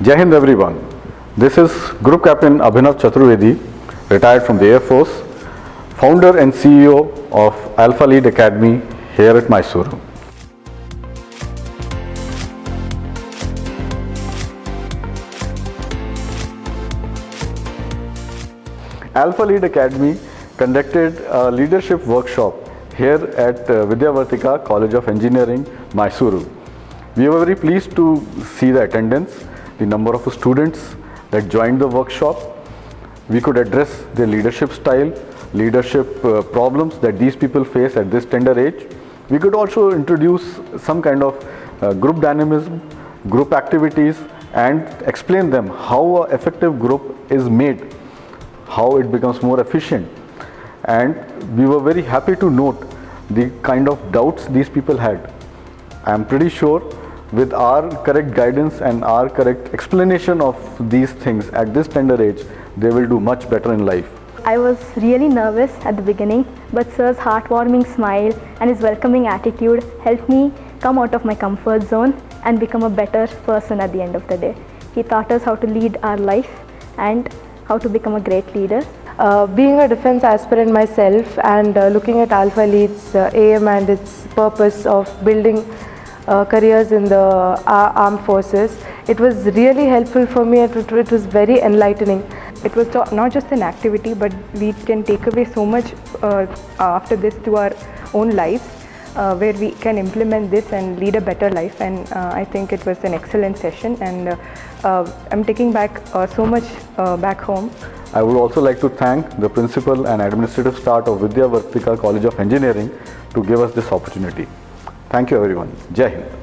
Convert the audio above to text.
Jai Hind everyone. This is Group Captain Abhinav Chaturvedi, retired from the Air Force, founder and CEO of Alphalead Academy here at Mysuru. Alphalead Academy conducted a leadership workshop here at Vidya Vardhaka College of Engineering, Mysuru. We were very pleased to see the attendance, the number of students that joined the workshop. We could address their leadership style, leadership problems that these people face at this tender age. We could also introduce some kind of group dynamism, group activities, and explain them how an effective group is made, how it becomes more efficient. And we were very happy to note the kind of doubts these people had. I am pretty sure with our correct guidance and our correct explanation of these things at this tender age, they will do much better in life. I was really nervous at the beginning, but Sir's heartwarming smile and his welcoming attitude helped me come out of my comfort zone and become a better person at the end of the day. He taught us how to lead our life and how to become a great leader. Being a defense aspirant myself and looking at Alphalead's aim and its purpose of building careers in the armed forces, it was really helpful for me. It was very enlightening. It was not just an activity, but we can take away so much after this to our own lives, where we can implement this and lead a better life. And I think it was an excellent session, and I'm taking back so much back home. I would also like to thank the principal and administrative staff of Vidya Vardhaka College of Engineering to give us this opportunity. Thank you everyone. Jai Hind.